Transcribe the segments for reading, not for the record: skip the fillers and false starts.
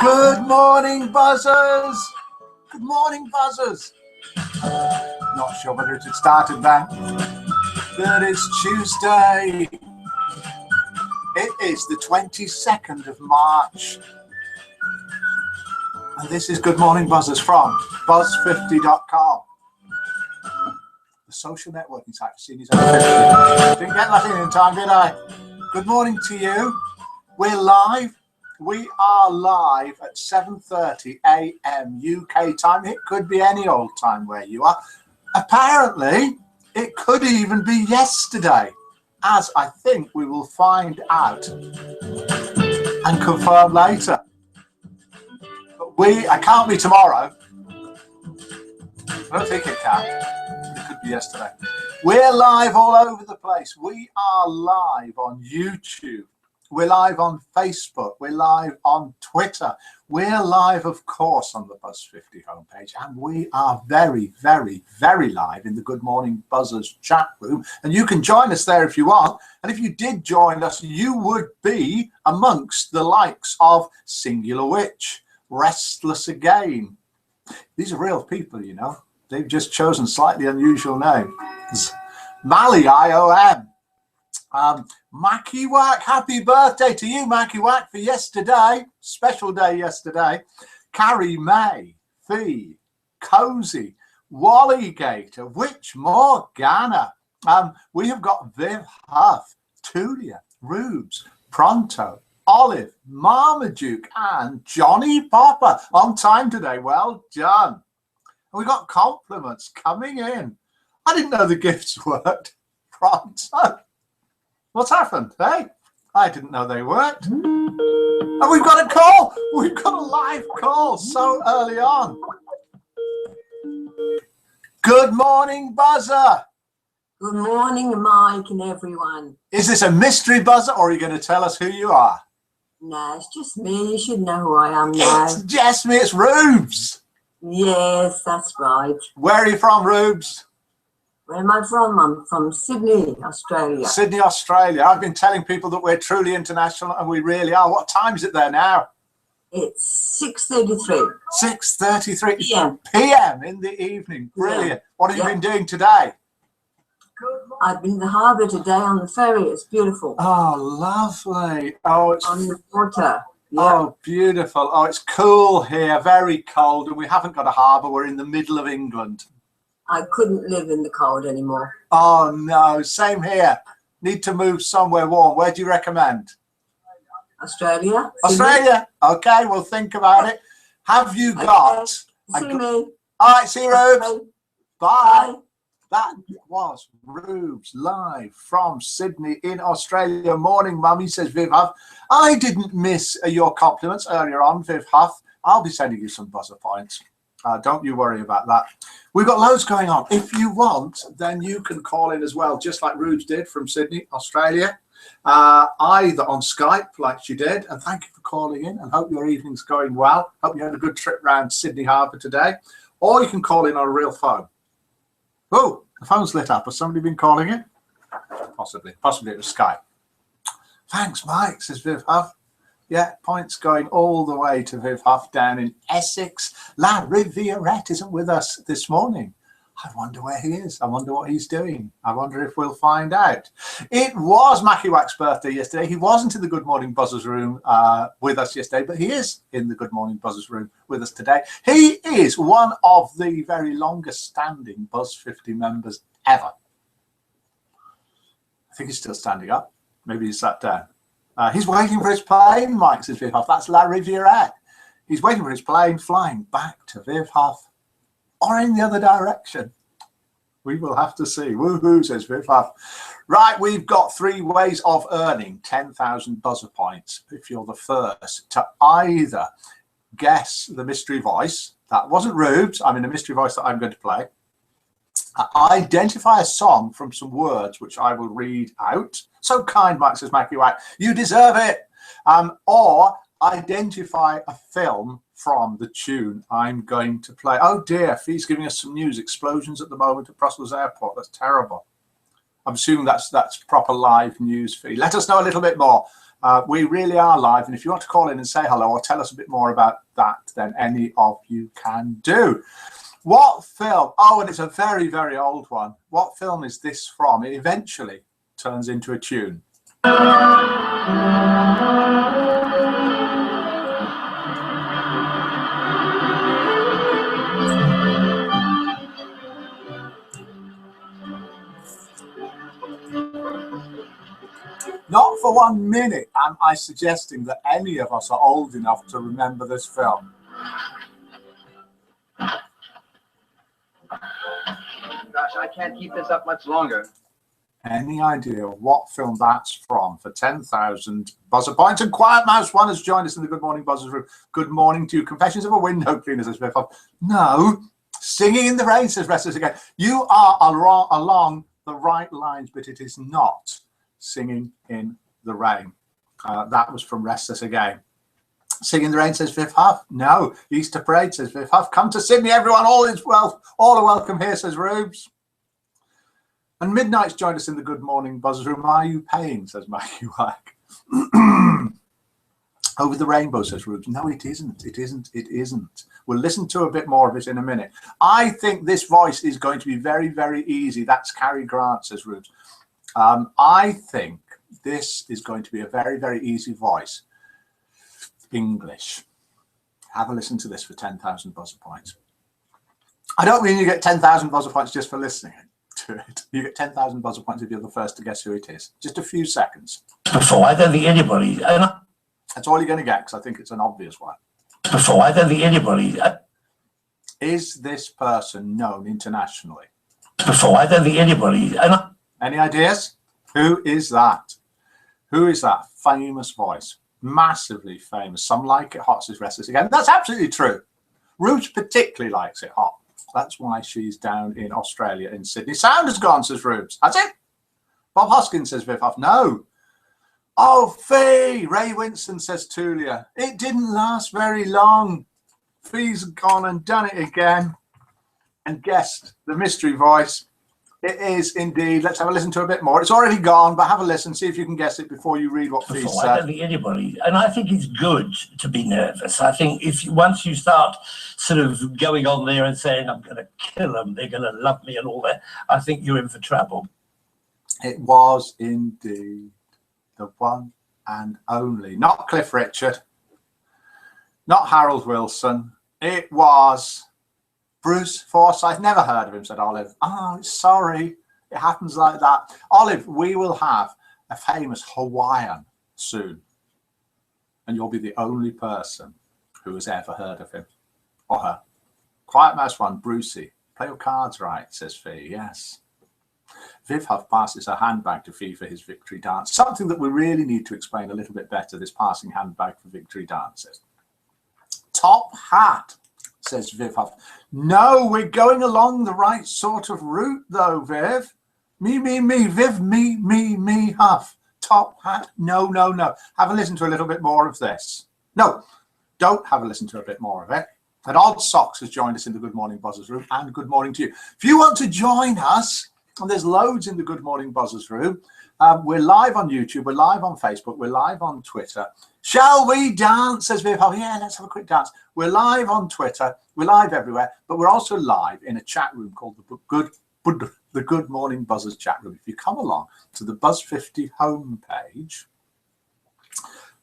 Good morning, buzzers. Good morning, buzzers. Not sure whether it had started then, but it's Tuesday. It is the 22nd of March. And this is Good Morning Buzzers from buzz50.com. The social networking site for seniors over 50. Didn't get that in time, did I? Good morning to you. We're live. We are live at 7:30 a.m. UK time. It could be any old time where you are. Apparently, it could even be yesterday, as I think we will find out and confirm later. But it can't be tomorrow. I don't think it can. It could be yesterday. We're live all over the place. We are live on YouTube. We're live on Facebook. We're live on Twitter. We're live, of course, on the Buzz50 homepage. And we are very, very, very live in the Good Morning Buzzers chat room. And you can join us there if you want. And if you did join us, you would be amongst the likes of Singular Witch, Restless Again. These are real people, you know. They've just chosen slightly unusual names. Mally IOM. Mackie Wack, happy birthday to you, Mackie Wack, for yesterday. Special day yesterday. Carrie May, Fee, Cozy, Wally Gator, Witch Morgana. We have got Viv Huff, Tulia, Rubes, Pronto, Olive, Marmaduke, and Johnny Popper on time today. Well done. And we got compliments coming in. I didn't know the gifts worked. Pronto. What's happened? Hey, I didn't know they worked. And we've got a call. We've got a live call so early on. Good morning, buzzer. Good morning, Mike and everyone. Is this a mystery buzzer or are you going to tell us who you are? No, it's just me. You should know who I am now. It's just me. It's Rubes. Yes, that's right. Where are you from, Rubes? Where am I from? I'm from Sydney, Australia. Sydney, Australia. I've been telling people that we're truly international, and we really are. What time is it there now? It's 6:33. 6:33 p.m. in the evening. Brilliant. Yeah. What have you been doing today? I've been in the harbour today on the ferry. It's beautiful. Oh, lovely. Oh, it's on the water. Yeah. Oh, beautiful. Oh, it's cool here. Very cold, and we haven't got a harbour. We're in the middle of England. I couldn't live in the cold anymore. Oh, no. Same here. Need to move somewhere warm. Where do you recommend? Australia. Australia. Okay, we'll think about it. Have you got... See me. All right, see you, Rubes. Okay. Bye. That was Rubes live from Sydney in Australia. Morning, Mummy, says Viv Huff. I didn't miss your compliments earlier on, Viv Huff. I'll be sending you some buzzer points. Don't you worry about that. We've got loads going on. If you want, then you can call in as well, just like Rubes did from Sydney, Australia, either on Skype, like she did. And thank you for calling in and hope your evening's going well. Hope you had a good trip around Sydney Harbour today. Or you can call in on a real phone. Oh, the phone's lit up. Has somebody been calling in? Possibly it was Skype. Thanks, Mike, says Viv Huff. Yeah, points going all the way to Viv Huff down in Essex. Larry Viorette isn't with us this morning. I wonder where he is. I wonder what he's doing. I wonder if we'll find out. It was Mackie Wack's birthday yesterday. He wasn't in the Good Morning Buzzers room with us yesterday, but he is in the Good Morning Buzzers room with us today. He is one of the very longest standing Buzz50 members ever. I think he's still standing up. Maybe he's sat down. He's waiting for his plane, Mike says Viv Huff. That's Larry Viorette. He's waiting for his plane flying back to Viv Huff or in the other direction. We will have to see. Woohoo, says Viv Huff. Right, we've got 3 ways of earning 10,000 buzzer points if you're the first to either guess the mystery voice. That wasn't Rubes. I mean, the mystery voice that I'm going to play. Identify a song from some words which I will read out. So kind, Mike, says Mackie Wack. You deserve it. Or identify a film from the tune I'm going to play. Oh dear, Fee's giving us some news. Explosions at the moment at Brussels Airport. That's terrible. I'm assuming that's proper live news, Fee. Let us know a little bit more. We really are live, and if you want to call in and say hello or tell us a bit more about that, then any of you can do. What film? Oh, and it's a very, very old one. What film is this from? It eventually turns into a tune. Not for 1 minute am I suggesting that any of us are old enough to remember this film. Gosh, I can't keep this up much longer. Any idea what film that's from for 10,000 buzzer points? And Quiet Mouse 1 has joined us in the Good Morning Buzzers room. Good morning to you. Confessions of a Window Cleaner, says Biff. No. Singing in the Rain, says Restless Again. You are along the right lines, but it is not Singing in the Rain. That was from Restless Again. Singing in the Rain, says Viv Huff. No. Easter Parade, says Viv Huff. Come to Sydney, everyone. All is well. All are welcome here, says Rubes. And Midnight's joined us in the Good Morning Buzzers room. Are you paying, says Maggie Wack. Over the Rainbow, says Rubes. No, it isn't. It isn't. It isn't. We'll listen to a bit more of it in a minute. I think this voice is going to be very, very easy. That's Cary Grant, says Rubes. I think this is going to be a very, very easy voice. English. Have a listen to this for 10,000 buzzer points. I don't mean you get 10,000 buzzer points just for listening to it. You get 10,000 buzzer points if you're the first to guess who it is. Just a few seconds. Before, I don't think anybody. That's all you're going to get, because I think it's an obvious one. Before, I don't think anybody. Is this person known internationally? Before, I don't think anybody. Any ideas? Who is that? Who is that famous voice? Massively famous. Some like it hot, says Restless Again. That's absolutely true. Rubes particularly likes it hot. That's why she's down in Australia, in Sydney. Sound has gone, says Rubes. Has it? Bob Hoskins, says Viv Huff. No. Oh, Fee! Ray Winston, says Tulia. It didn't last very long. Fee's gone and done it again and guessed the mystery voice. It is indeed. Let's have a listen to a bit more. It's already gone, but have a listen. See if you can guess it before you read what Fee Before, said. I don't think anybody. And I think it's good to be nervous. I think once you start sort of going on there and saying, I'm going to kill them, they're going to love me and all that, I think you're in for trouble. It was indeed the one and only. Not Cliff Richard. Not Harold Wilson. It was Bruce Forsyth. Never heard of him, said Olive. Oh, sorry. It happens like that. Olive, we will have a famous Hawaiian soon. And you'll be the only person who has ever heard of him or her. Quiet Mouse 1, Brucey. Play your cards right, says Fee. Yes. Viv Huff passes her handbag to Fee for his victory dance. Something that we really need to explain a little bit better, this passing handbag for victory dances. Top hat, says Viv Huff. No, we're going along the right sort of route, though, Viv. Me, Viv, me, Huff. Top hat. No. Have a listen to a little bit more of this. No, don't have a listen to a bit more of it. And Odd Socks has joined us in the Good Morning Buzzers room, and good morning to you. If you want to join us, and there's loads in the Good Morning Buzzers room. We're live on YouTube. We're live on Facebook. We're live on Twitter. Shall we dance, says Viv? Oh, yeah, let's have a quick dance. We're live on Twitter. We're live everywhere. But we're also live in a chat room called the Good Morning Buzzers chat room. If you come along to the Buzz 50 homepage,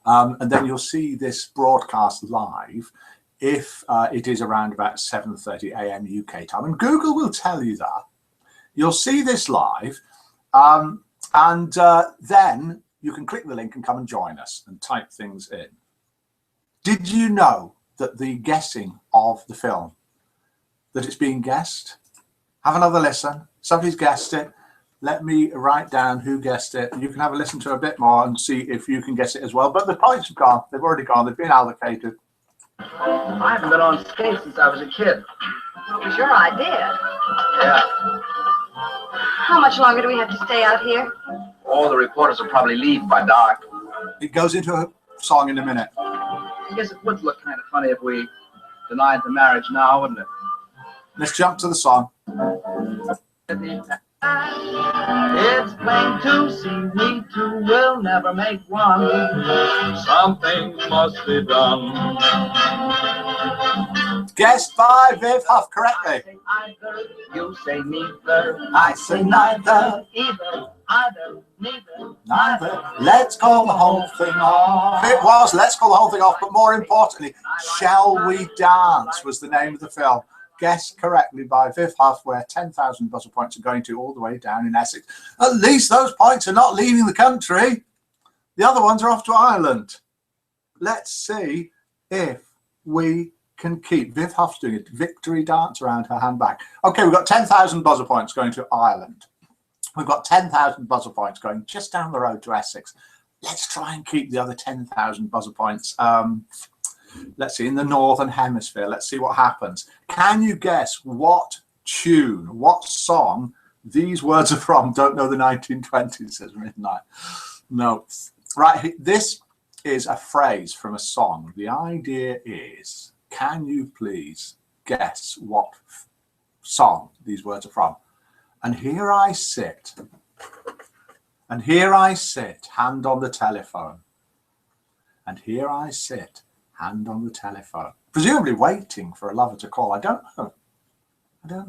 and then you'll see this broadcast live if it is around about 7:30 a.m. UK time. And Google will tell you that. You'll see this live, and then you can click the link and come and join us and type things in. Did you know that the guessing of the film, that it's being guessed? Have another listen. Somebody's guessed it. Let me write down who guessed it. You can have a listen to a bit more and see if you can guess it as well. But the points have gone. They've already gone. They've been allocated. I haven't been on stage since I was a kid. It was your idea. Yeah. How much longer do we have to stay out here? All the reporters will probably leave by dark. It goes into a song in a minute. I guess it would look kind of funny if we denied the marriage now, wouldn't it? Let's jump to the song. It's plain to see we two will never make one. Something must be done. Guessed by Viv Huff correctly. I say either, you say neither. I say neither, Either, either, neither. neither. Let's call the whole thing off. It was Let's Call the Whole Thing Off, but more importantly, Shall We Dance was the name of the film. Guessed correctly by Viv Huff, where 10,000 buzzer points are going to all the way down in Essex. At least those points are not leaving the country. The other ones are off to Ireland. Let's see if we can keep. Viv Huff's doing a victory dance around her handbag. Okay, we've got 10,000 buzzer points going to Ireland. We've got 10,000 buzzer points going just down the road to Essex. Let's try and keep the other 10,000 buzzer points. Let's see, in the Northern Hemisphere. Let's see what happens. Can you guess what tune, what song these words are from? Don't know the 1920s, says Midnight. No. Right, this is a phrase from a song. The idea is, can you please guess what song these words are from? And here I sit, hand on the telephone. And here I sit, hand on the telephone, presumably waiting for a lover to call. I don't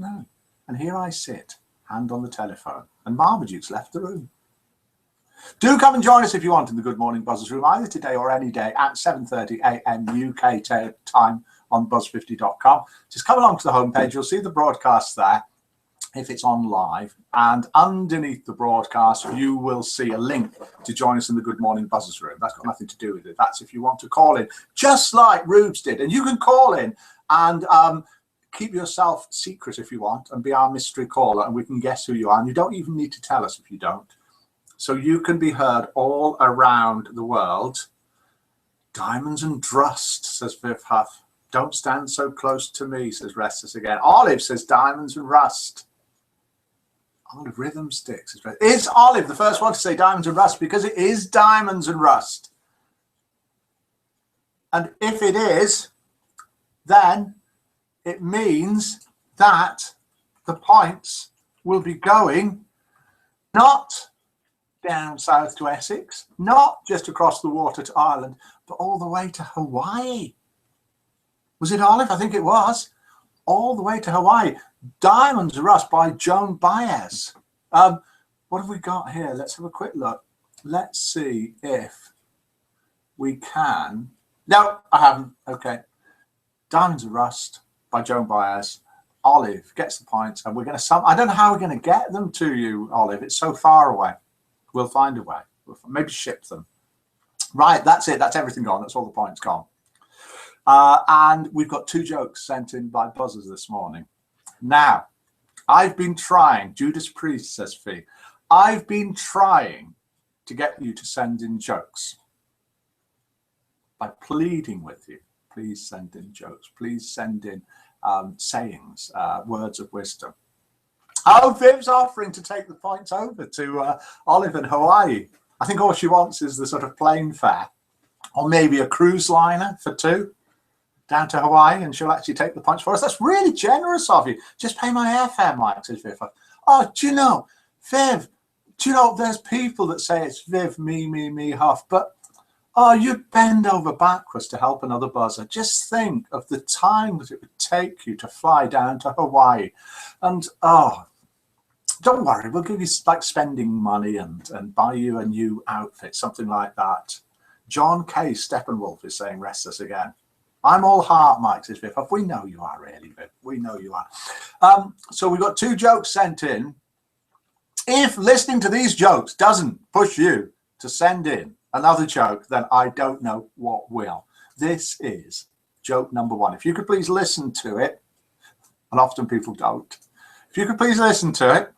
know. And here I sit, hand on the telephone, and Marmaduke's left the room. Do come and join us if you want in the Good Morning Buzzers room, either today or any day at 7:30 a.m. UK time on buzz50.com. Just come along to the homepage. You'll see the broadcast there if it's on live, and underneath the broadcast you will see a link to join us in the Good Morning Buzzers room. That's got nothing to do with it. That's if you want to call in, just like Rubes did. And you can call in and keep yourself secret if you want and be our mystery caller, and we can guess who you are, and you don't even need to tell us if you don't. So you can be heard all around the world. Diamonds and Rust, says Viv Huff. Don't stand so close to me, says Restless again. Olive says Diamonds and Rust. Olive Rhythm Sticks. Is Olive the first one to say Diamonds and Rust? Because it is Diamonds and Rust. And if it is, then it means that the points will be going not down south to Essex, not just across the water to Ireland, but all the way to Hawaii. Was it Olive? I think it was. All the way to Hawaii. Diamonds and Rust by Joan Baez. What have we got here? Let's have a quick look. Let's see if we can. No, I haven't. Okay. Diamonds and Rust by Joan Baez. Olive gets the points, and we're going to. I don't know how we're going to get them to you, Olive. It's so far away. We'll find a way. We'll maybe ship them. Right, that's it. That's everything gone. That's all the points gone. And we've got 2 jokes sent in by buzzers this morning. Now, I've been trying, Judas Priest, says Fee, I've been trying to get you to send in jokes by pleading with you. Please send in jokes. Please send in sayings, words of wisdom. Oh, Viv's offering to take the points over to Olive in Hawaii. I think all she wants is the sort of plane fare, or maybe a cruise liner for 2 down to Hawaii, and she'll actually take the points for us. That's really generous of you. Just pay my airfare, Mike, says Viv. Oh, do you know, Viv, do you know, there's people that say it's Viv, me, Huff, but oh, you'd bend over backwards to help another buzzer. Just think of the time that it would take you to fly down to Hawaii. And oh, don't worry, we'll give you like spending money and buy you a new outfit, something like that. John K. Steppenwolf is saying Restless again. I'm all heart, Mike, says Viv. We know you are, really, Viv. We know you are. So we've got 2 jokes sent in. If listening to these jokes doesn't push you to send in another joke, then I don't know what will. This is joke number 1. If you could please listen to it, and often people don't. If you could please listen to it,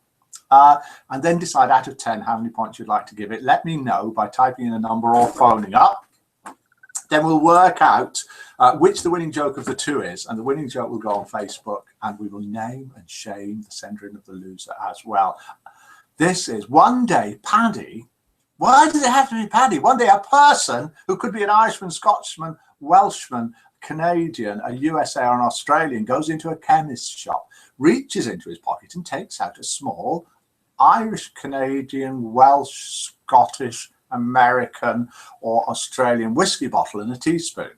and then decide out of 10 how many points you'd like to give it. Let me know by typing in a number or phoning up. Then we'll work out which the winning joke of the 2 is, and the winning joke will go on Facebook, and we will name and shame the sender in of the loser as well. This is one day, Paddy. Why does it have to be Paddy? One day, a person who could be an Irishman, Scotsman, Welshman, Canadian, a USA or an Australian goes into a chemist's shop, reaches into his pocket and takes out a small Irish, Canadian, Welsh, Scottish, American, or Australian whiskey bottle and a teaspoon.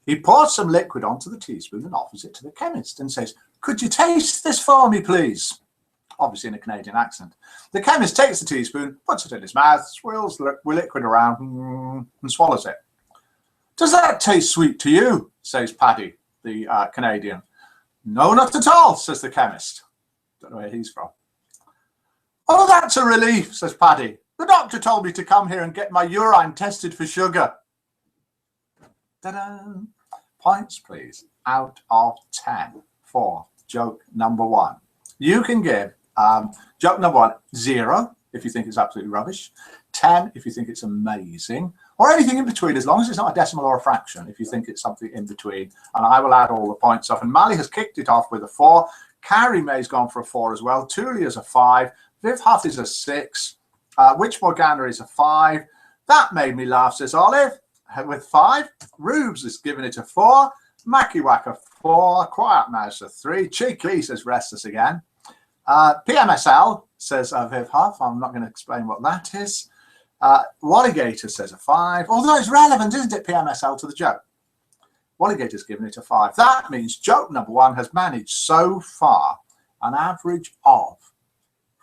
He pours some liquid onto the teaspoon and offers it to the chemist and says, "Could you taste this for me, please?" Obviously in a Canadian accent. The chemist takes the teaspoon, puts it in his mouth, swirls the liquid around and swallows it. "Does that taste sweet to you?" says Paddy, the Canadian. "No, not at all," says the chemist. Don't know where he's from. "Oh, that's a relief," says Paddy. "The doctor told me to come here and get my urine tested for sugar." Ta-da! Points, please, out of 10 for joke number 1. You can give joke number 1 0 if you think it's absolutely rubbish, 10 if you think it's amazing, or anything in between, as long as it's not a decimal or a fraction, if you think it's something in between. And I will add all the points up. And Mally has kicked it off with a 4. Carrie May's gone for a 4 as well. Tulia's a 5. Viv Huff is a 6. Witch Morgana is a 5. That made me laugh, says Olive, with 5. Rubes is giving it a 4. Mackie Whack a 4. Quiet Mouse a 3. Cheeky says Restless again. PMSL says Viv Huff. I'm not going to explain what that is. Walligator says a 5. Although it's relevant, isn't it, PMSL, to the joke? Walligator's given it a 5. That means joke number 1 has managed so far an average of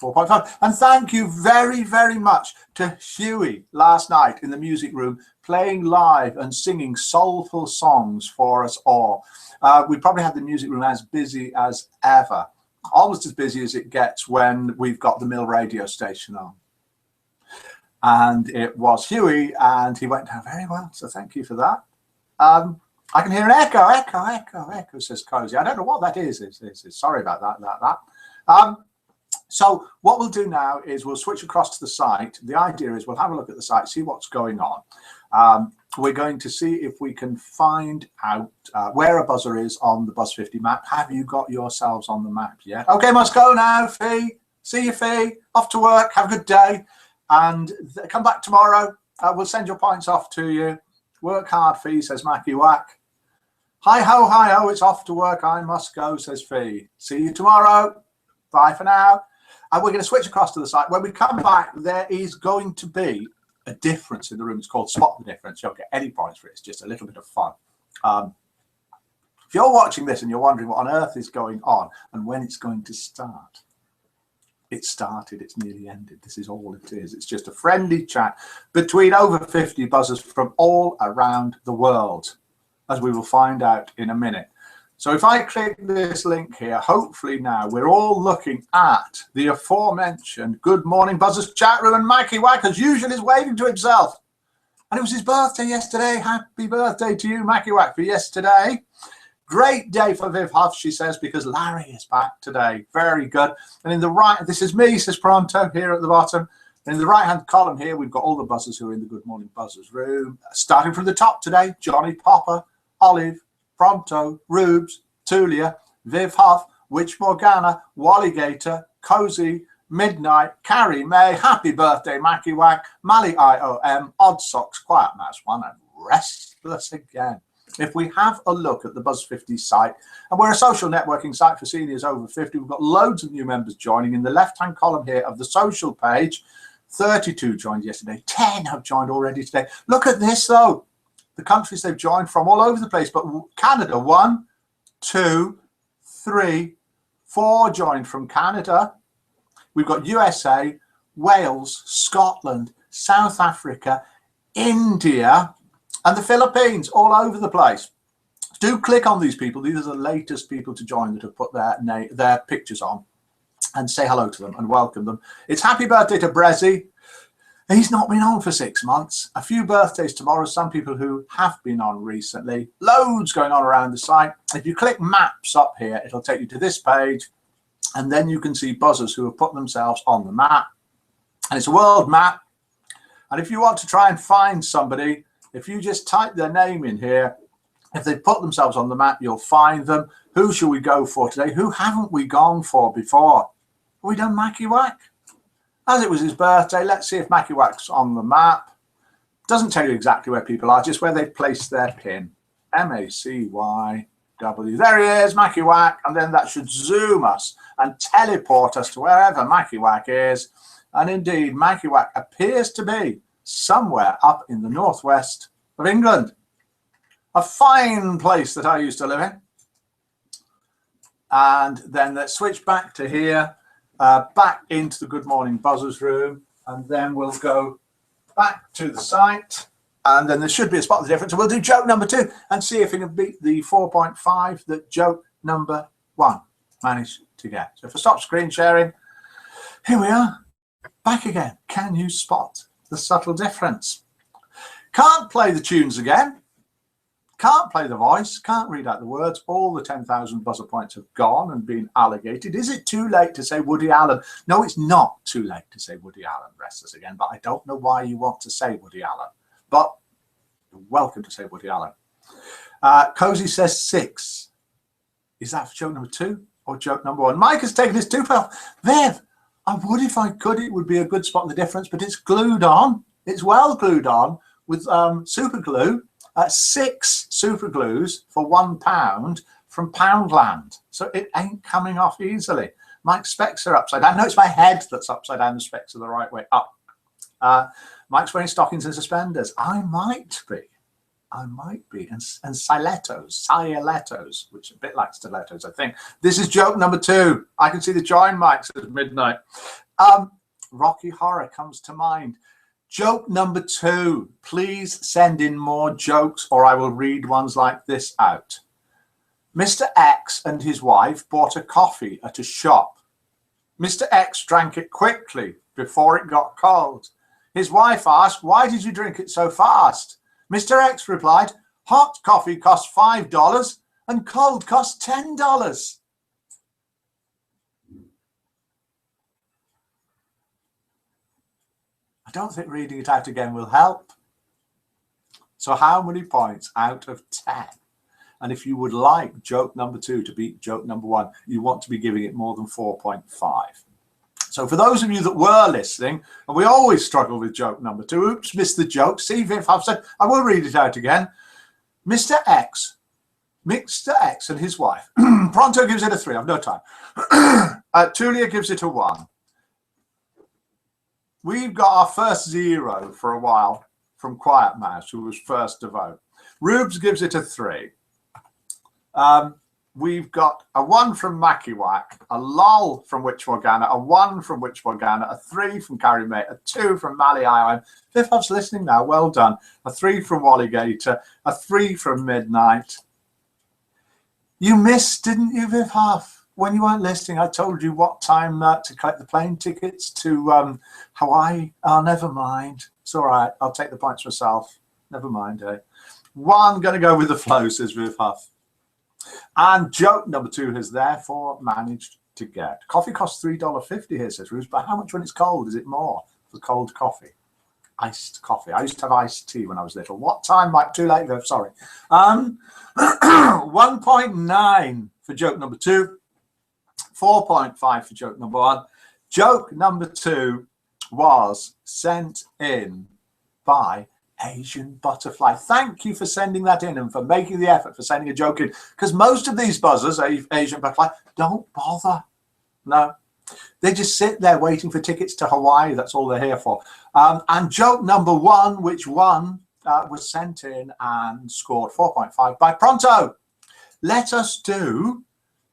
4.5. And thank you very, very much to Huey last night in the music room, playing live and singing soulful songs for us all. We probably had the music room as busy as ever, almost as busy as it gets when we've got the Mill radio station on. And it was Huey, and he went down very well, so thank you for that. I can hear an echo, says Cozy. I don't know what that is. Sorry about that. So what we'll do now is we'll switch across to the site. The idea is we'll have a look at the site, see what's going on. We're going to see if we can find out where a buzzer is on the Buzz 50 map. Have you got yourselves on the map yet? Okay, must go now, Fee. See you, Fee. Off to work. Have a good day. And come back tomorrow. We'll send your points off to you. Work hard, Fee, says Mackie Whack. Hi ho, it's off to work. I must go, says Fee. See you tomorrow. Bye for now. And we're going to switch across to the site. When we come back, there is going to be a difference in the room. It's called Spot the Difference. You don't get any points for it. It's just a little bit of fun. If you're watching this and you're wondering what on earth is going on and when it's going to start, it started, it's nearly ended. This is all it is. It's just a friendly chat between over 50 buzzers from all around the world, as we will find out in a minute. So if I click this link here, hopefully now we're all looking at the aforementioned Good Morning Buzzers chat room, and Mikey Whack, as usual, is waving to himself. And it was his birthday yesterday. Happy birthday to you, Mikey Whack, for yesterday. Great day for Viv Huff, she says, because Larry is back today. Very good. And in the right, this is me, says Pronto, here at the bottom. And in the right-hand column here, we've got all the buzzers who are in the Good Morning Buzzers room. Starting from the top today, Johnny Popper, Olive, Pronto, Rubes, Tulia, Viv Huff, Witch Morgana, Walligator, Cozy, Midnight, Carrie May, Happy Birthday, Mackie Whack, Mally IOM, Odd Socks, Quiet Mouse 1, and Restless again. If we have a look at the Buzz 50 site, and we're a social networking site for seniors over 50, we've got loads of new members joining. In the left-hand column here of the social page, 32 joined yesterday, 10 have joined already today. Look at this, though. The countries they've joined from all over the place, but Canada, 1, 2, 3, 4 joined from Canada. We've got USA, Wales, Scotland, South Africa, India, and the Philippines, all over the place. Do click on these people. These are the latest people to join that have put their pictures on, and say hello to them and welcome them. It's happy birthday to Brezzy. He's not been on for 6 months. A few birthdays tomorrow, some people who have been on recently. Loads going on around the site. If you click maps up here, it'll take you to this page, and then you can see buzzers who have put themselves on the map. And it's a world map. And if you want to try and find somebody, if you just type their name in here, if they put themselves on the map, you'll find them. Who shall we go for today? Who haven't we gone for before? Have we done Mackie Whack? As it was his birthday, let's see if Mackie Whack's on the map. Doesn't tell you exactly where people are, just where they've placed their pin. MACY W. There he is, Mackie Whack, and then that should zoom us and teleport us to wherever Mackie Whack is. And indeed, Mackie Whack appears to be somewhere up in the northwest of England. A fine place that I used to live in. And then let's switch back to here, back into the Good Morning Buzzers room, and then we'll go back to the site. And then there should be a spot of the difference. So we'll do joke number 2 and see if it can beat the 4.5 that joke number 1 managed to get. So if I stop screen sharing, here we are, back again. Can you spot the subtle difference? Can't play the tunes again. Can't play the voice. Can't read out the words. All the 10,000 buzzer points have gone and been allocated. Is it too late to say Woody Allen? No, it's not too late to say Woody Allen. Rest us again. But I don't know why you want to say Woody Allen. But you're welcome to say Woody Allen. Cozy says 6. Is that for joke number 2 or joke number 1? Mike has taken his 2 pound. Viv, I would if I could. It would be a good spot in the difference, but it's glued on. It's well glued on with super glue. 6 super glues for £1 from Poundland. So it ain't coming off easily. Mike's specs are upside down. No, it's my head that's upside down. The specs are the right way up. Mike's wearing stockings and suspenders. I might be. And stilettos, which are a bit like stilettos, I think. This is joke number 2. I can see the join mics at midnight. Rocky Horror comes to mind. Joke number 2. Please send in more jokes or I will read ones like this out. Mr. X and his wife bought a coffee at a shop. Mr. X drank it quickly before it got cold. His wife asked, "Why did you drink it so fast?" Mr. X replied, "Hot coffee costs $5 and cold costs $10. I don't think reading it out again will help. So how many points out of 10? And if you would like joke number 2 to beat joke number 1, you want to be giving it more than 4.5. So for those of you that were listening, and we always struggle with joke number 2, oops, missed the joke. See if I've said, I will read it out again. Mr. X and his wife. Pronto gives it a 3. I've no time. Tulia gives it a 1. We've got our first 0 for a while from Quiet Mouse, who was first to vote. Rubes gives it a 3. We've got a 1 from Mackie Whack, a lol from Witch Morgana, a 1 from Witch Morgana, a 3 from Carrie May, a 2 from Mally Ion. Viv Huff's listening now, well done. A 3 from Wally Gator, a 3 from Midnight. You missed, didn't you, Viv Huff? When you weren't listening, I told you what time to collect the plane tickets to Hawaii. Oh, never mind. It's all right. I'll take the points myself. Never mind, eh? 1, going to go with the flow, says Viv Huff. And joke number 2 has therefore managed to get. Coffee costs $3.50 here, says Ruth, but how much when it's cold? Is it more for cold coffee? Iced coffee. I used to have iced tea when I was little. What time, Mike? Too late, Viv, sorry. 1.9 for joke number 2. 4.5 for joke number 1. Joke number 2 was sent in by Asian Butterfly. Thank you for sending that in and for making the effort for sending a joke in, because most of these buzzers, Asian Butterfly, don't bother. No, they just sit there waiting for tickets to Hawaii. That's all they're here for. And joke number 1, which won, was sent in and scored 4.5 by Pronto. Let us do.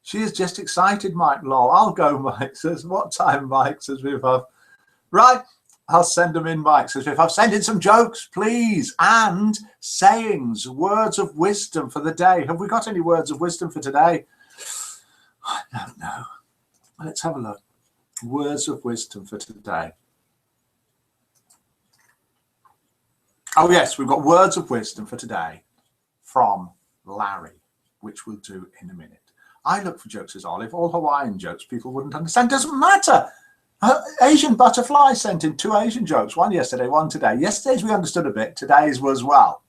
She is just excited, Mike. Lol. I'll go, Mike. Says, what time, Mike? Says Viv Huff. Right. I'll send them in, Mike. Says Viv Huff. Send in some jokes, please. And sayings, words of wisdom for the day. Have we got any words of wisdom for today? I don't know. Let's have a look. Words of wisdom for today. Oh, yes. We've got words of wisdom for today from Larry, which we'll do in a minute. I look for jokes as Olive. All Hawaiian jokes people wouldn't understand. Doesn't matter. Asian Butterfly sent in 2 Asian jokes. 1 yesterday, 1 today. Yesterday's we understood a bit. Today's was, well,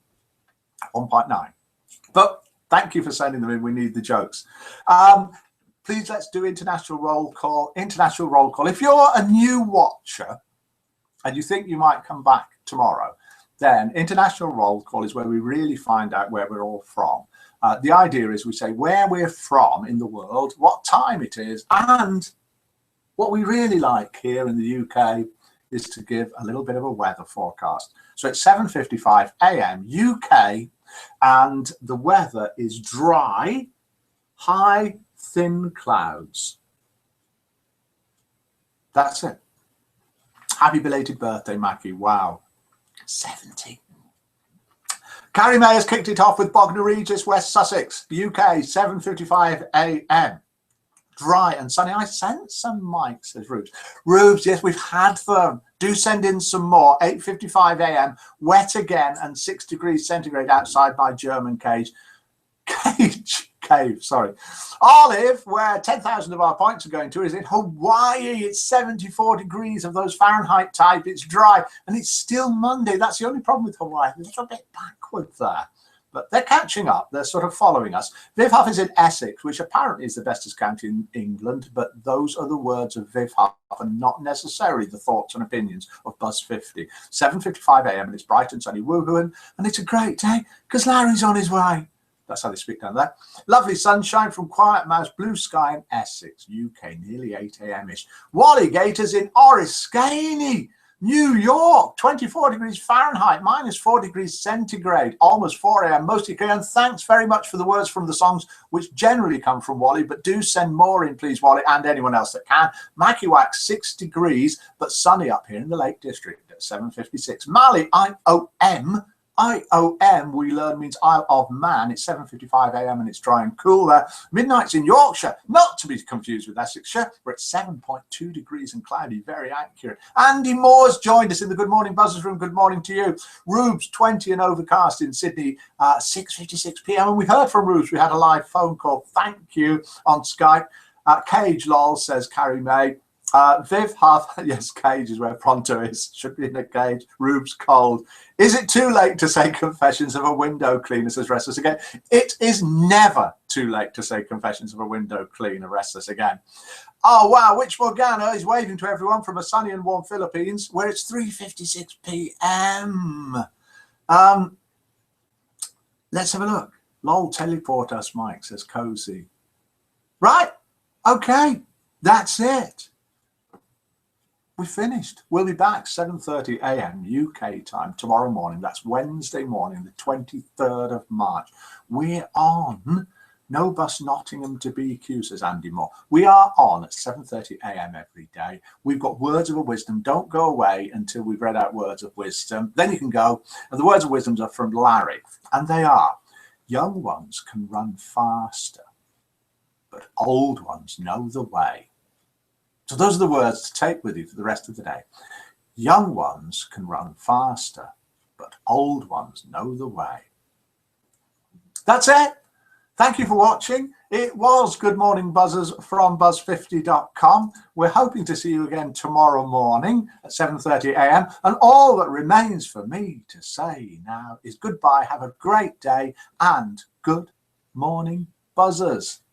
1.9. But thank you for sending them in. We need the jokes. Please, let's do international roll call. International roll call. If you're a new watcher and you think you might come back tomorrow, Then international roll call is where we really find out where we're all from. The idea is we say where we're from in the world, what time it is, and what we really like here in the UK is to give a little bit of a weather forecast. So it's 7:55 a.m. UK, and the weather is dry, high, thin clouds. That's it. Happy belated birthday, Mackie. Wow. 70. Carrie May has kicked it off with Bognor Regis, West Sussex, UK, 7:55 a.m. Dry and sunny. I sent some mics, says Rubes. Rubes, yes, we've had them. Do send in some more. 8:55 a.m. Wet again and 6 degrees centigrade outside my German cave, sorry. Olive, where 10,000 of our points are going to, is in Hawaii. It's 74 degrees of those Fahrenheit type. It's dry and it's still Monday. That's the only problem with Hawaii. A little bit backward there. But they're catching up. They're sort of following us. Viv Huff is in Essex, which apparently is the bestest county in England, but those are the words of Viv Huff and not necessarily the thoughts and opinions of Buzz 50. 7:55 a.m. and it's bright and sunny, woohooing, and it's a great day because Larry's on his way. That's how they speak down there. Lovely sunshine from Quiet Mouse, blue sky in Essex, UK, nearly 8 a.m.-ish. Wally Gators in Oriskany, New York, 24 degrees Fahrenheit, -4 degrees centigrade, almost 4 a.m., mostly clear. And thanks very much for the words from the songs, which generally come from Wally, but do send more in, please, Wally, and anyone else that can. Makiwak, 6 degrees, but sunny up here in the Lake District at 7:56. Mali, IOM, we learn, means Isle of Man. It's 7:55 a.m. and it's dry and cool there. Midnight's in Yorkshire, not to be confused with Essexshire. We're at 7.2 degrees and cloudy, very accurate. Andy Moore's joined us in the Good Morning Buzzers room. Good morning to you. Rubes, 20 and overcast in Sydney, 6:56 p.m. And we heard from Rubes. We had a live phone call. Thank you on Skype. Cage lol, says Carrie May. Viv Huff, yes, cage is where Pronto is. Should be in a cage. Rubes cold. Is it too late to say confessions of a window cleaner, says Restless Again? It is never too late to say confessions of a window cleaner, Restless Again. Oh, wow, Witch Morgana is waving to everyone from a sunny and warm Philippines where it's 3:56 p.m. Let's have a look. Lol, teleport us, Mike, says Cozy. Right, okay, that's it. We finished. We'll be back 7:30 a.m. UK time tomorrow morning. That's Wednesday morning, the 23rd of March. We're on No Bus Nottingham to BQ, says Andy Moore. We are on at 7:30 a.m. every day. We've got words of wisdom. Don't go away until we've read out words of wisdom. Then you can go. And the words of wisdom are from Larry. And they are, young ones can run faster, but old ones know the way. So those are the words to take with you for the rest of the day. Young ones can run faster, but old ones know the way. That's it. Thank you for watching. It was Good Morning Buzzers from buzz50.com. We're hoping to see you again tomorrow morning at 7:30 a.m. And all that remains for me to say now is goodbye. Have a great day and good morning, Buzzers.